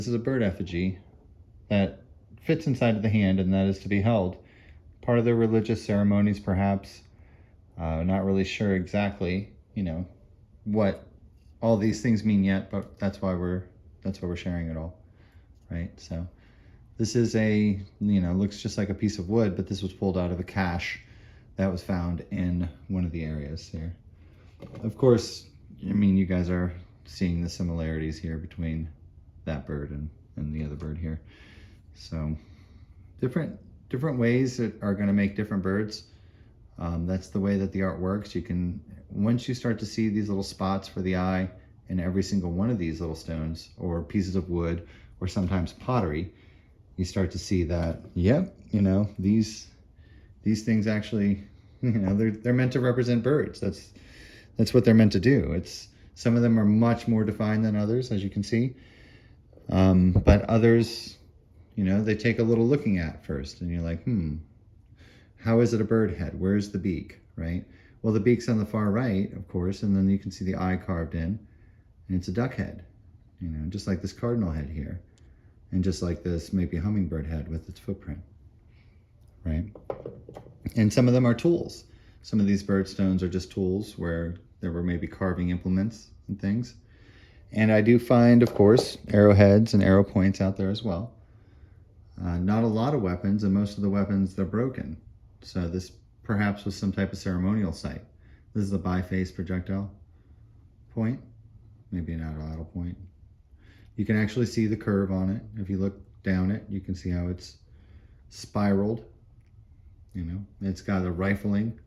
This is a bird effigy that fits inside of the hand, and that is to be held. Part of their religious ceremonies, perhaps. Not really sure exactly, what all these things mean yet, but that's why we're sharing it all, right? So this is a, looks just like a piece of wood, but this was pulled out of a cache that was found in one of the areas here. Of course, you guys are seeing the similarities here between that bird and the other bird here. So different ways that are going to make different birds. That's the way that the art works. You can, once you start to see these little spots for the eye in every single one of these little stones or pieces of wood or sometimes pottery, you start to see that, yep, these things actually, they're meant to represent birds. That's what they're meant to do. Some of them are much more defined than others, as you can see. But others, they take a little looking at first, and you're like, how is it a bird head? Where's the beak, right? Well, the beak's on the far right, of course, and then you can see the eye carved in, and it's a duck head, just like this cardinal head here, and just like this maybe hummingbird head with its footprint, right? And some of them are tools. Some of these bird stones are just tools where there were maybe carving implements and things. And I do find, of course, arrowheads and arrow points out there as well. Not a lot of weapons, and most of the weapons, they're broken. So this perhaps was some type of ceremonial site. This is a biface projectile point, maybe an outer point. You can actually see the curve on it. If you look down it, you can see how it's spiraled. It's got a rifling,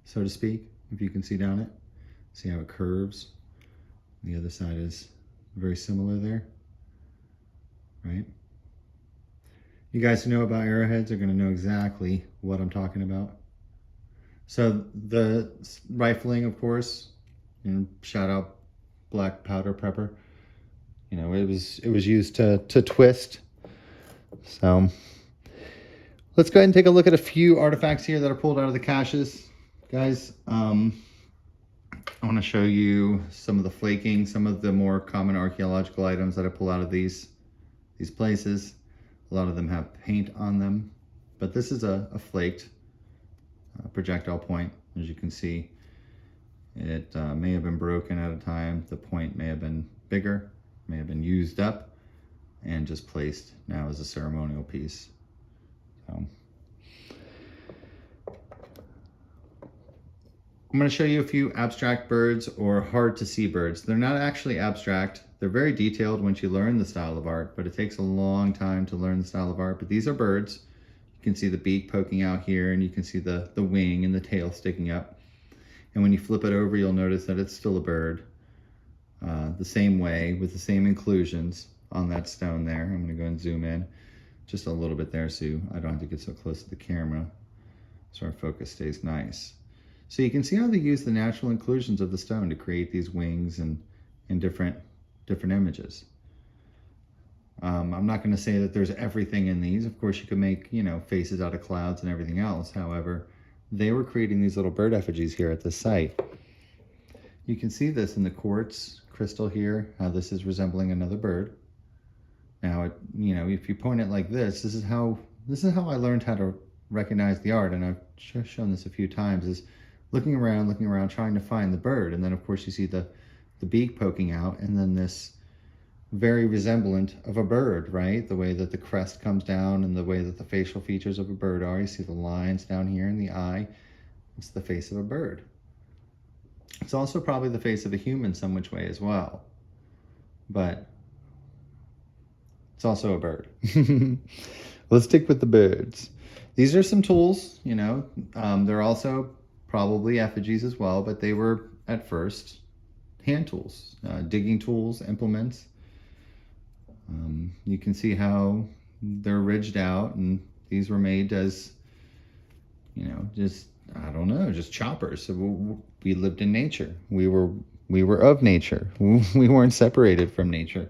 so to speak, if you can see down it. See how it curves. The other side is very similar there, right? You guys who know about arrowheads are going to know exactly what I'm talking about. So the rifling, of course, shout out black powder pepper. It was used to twist. So let's go ahead and take a look at a few artifacts here that are pulled out of the caches, guys. I want to show you some of the flaking, some of the more common archaeological items that I pull out of these places. A lot of them have paint on them, but this is a flaked projectile point. As you can see, it may have been broken at a time. The point may have been bigger, may have been used up, and just placed now as a ceremonial piece. So I'm going to show you a few abstract birds or hard to see birds. They're not actually abstract. They're very detailed once you learn the style of art, but it takes a long time to learn the style of art. But these are birds. You can see the beak poking out here, and you can see the wing and the tail sticking up. And when you flip it over, you'll notice that it's still a bird. The same way, with the same inclusions on that stone there. I'm going to go and zoom in just a little bit there so I don't have to get so close to the camera, so our focus stays nice. So you can see how they use the natural inclusions of the stone to create these wings and different images. I'm not going to say that there's everything in these. Of course, you could make, faces out of clouds and everything else. However, they were creating these little bird effigies here at this site. You can see this in the quartz crystal here, how this is resembling another bird. Now, if you point it like this is how I learned how to recognize the art, and I've shown this a few times, is looking around, trying to find the bird. And then, of course, you see the beak poking out, and then this very resemblant of a bird, right? The way that the crest comes down and the way that the facial features of a bird are. You see the lines down here in the eye. It's the face of a bird. It's also probably the face of a human some which way as well. But it's also a bird. Let's stick with the birds. These are some tools, they're also probably effigies as well, but they were at first hand tools, digging tools, implements. You can see how they're ridged out, and these were made as, just choppers. So we lived in nature. We were of nature. We weren't separated from nature,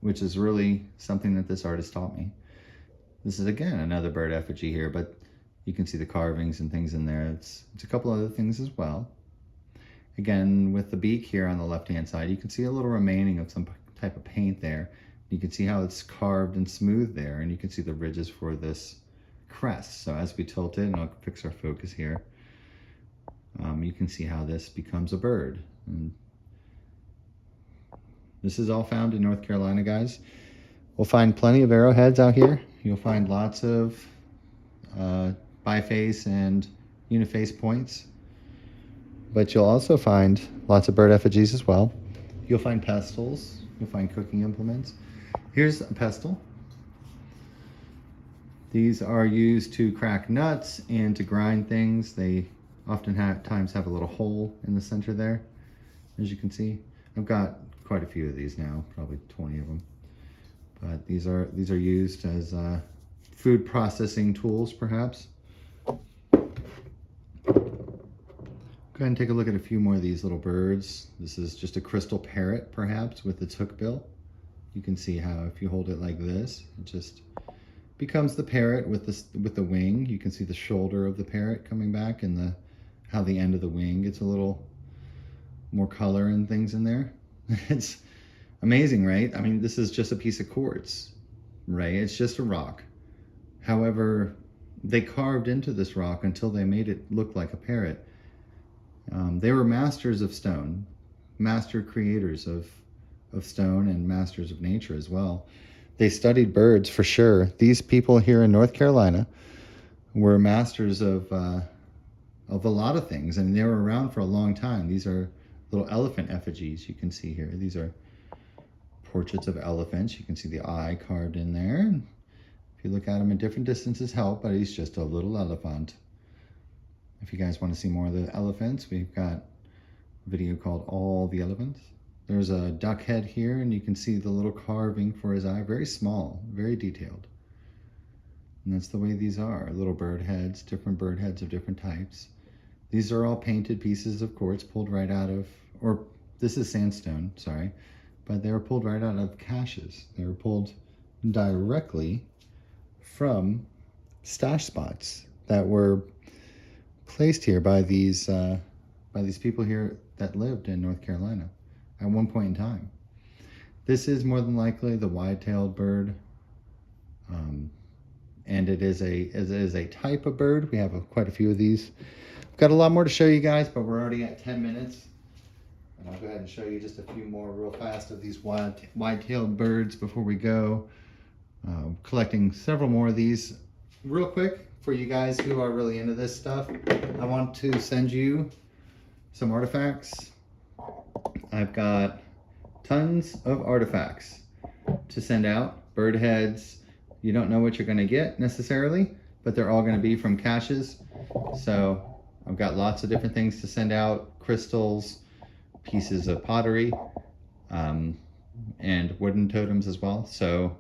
which is really something that this artist taught me. This is, again, another bird effigy here, but you can see the carvings and things in there. It's a couple other things as well. Again, with the beak here on the left-hand side, you can see a little remaining of some type of paint there. You can see how it's carved and smooth there, and you can see the ridges for this crest. So as we tilt it, and I'll fix our focus here, you can see how this becomes a bird. And this is all found in North Carolina, guys. We'll find plenty of arrowheads out here. You'll find lots of biface and uniface points, but you'll also find lots of bird effigies as well. You'll find pestles, you'll find cooking implements. Here's a pestle. These are used to crack nuts and to grind things. They oftentimes have a little hole in the center there, as you can see. I've got quite a few of these now, probably 20 of them. But these are used as food processing tools, perhaps. Go ahead and take a look at a few more of these little birds. This is just a crystal parrot, perhaps, with its hook bill. You can see how if you hold it like this, it just becomes the parrot with the wing. You can see the shoulder of the parrot coming back, and how the end of the wing gets a little more color and things in there. It's amazing, right? I mean, this is just a piece of quartz, right? It's just a rock. However, they carved into this rock until they made it look like a parrot. They were masters of stone, master creators of stone, and masters of nature as well. They studied birds for sure. These people here in North Carolina were masters of a lot of things, and they were around for a long time. These are little elephant effigies you can see here. These are portraits of elephants. You can see the eye carved in there. If you look at him at different distances help, but he's just a little elephant. If you guys want to see more of the elephants, we've got a video called All the Elephants. There's a duck head here, and you can see the little carving for his eye. Very small, very detailed. And that's the way these are. Little bird heads, different bird heads of different types. These are all painted pieces of quartz pulled right out of, or this is sandstone, sorry, but they were pulled right out of caches. They were pulled directly from stash spots that were placed here by these people here that lived in North Carolina at one point in time. This is more than likely the wide-tailed bird, and it is a type of bird. We have quite a few of these. I've got a lot more to show you guys, but we're already at 10 minutes. And I'll go ahead and show you just a few more real fast of these wide-tailed birds before we go. Collecting several more of these real quick for you guys who are really into this stuff. I want to send you some artifacts. I've got tons of artifacts to send out. Bird heads. You don't know what you're going to get necessarily, but they're all going to be from caches. So I've got lots of different things to send out. Crystals, pieces of pottery, and wooden totems as well. So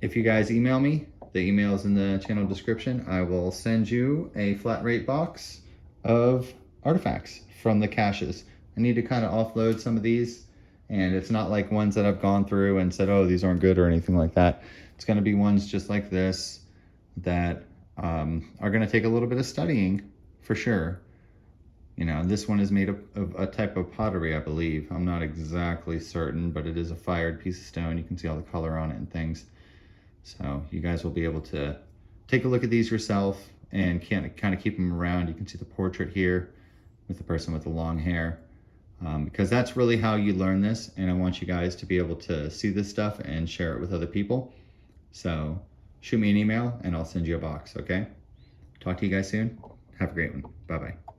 if you guys email me, the email is in the channel description. I will send you a flat rate box of artifacts from the caches. I need to kind of offload some of these, and it's not like ones that I've gone through and said, oh, these aren't good or anything like that. It's going to be ones just like this that are going to take a little bit of studying for sure. You know, this one is made of a type of pottery, I believe. I'm not exactly certain, but it is a fired piece of stone. You can see all the color on it and things. So you guys will be able to take a look at these yourself and kind of keep them around. You can see the portrait here with the person with the long hair, because that's really how you learn this. And I want you guys to be able to see this stuff and share it with other people. So shoot me an email and I'll send you a box, okay? Talk to you guys soon. Have a great one. Bye-bye.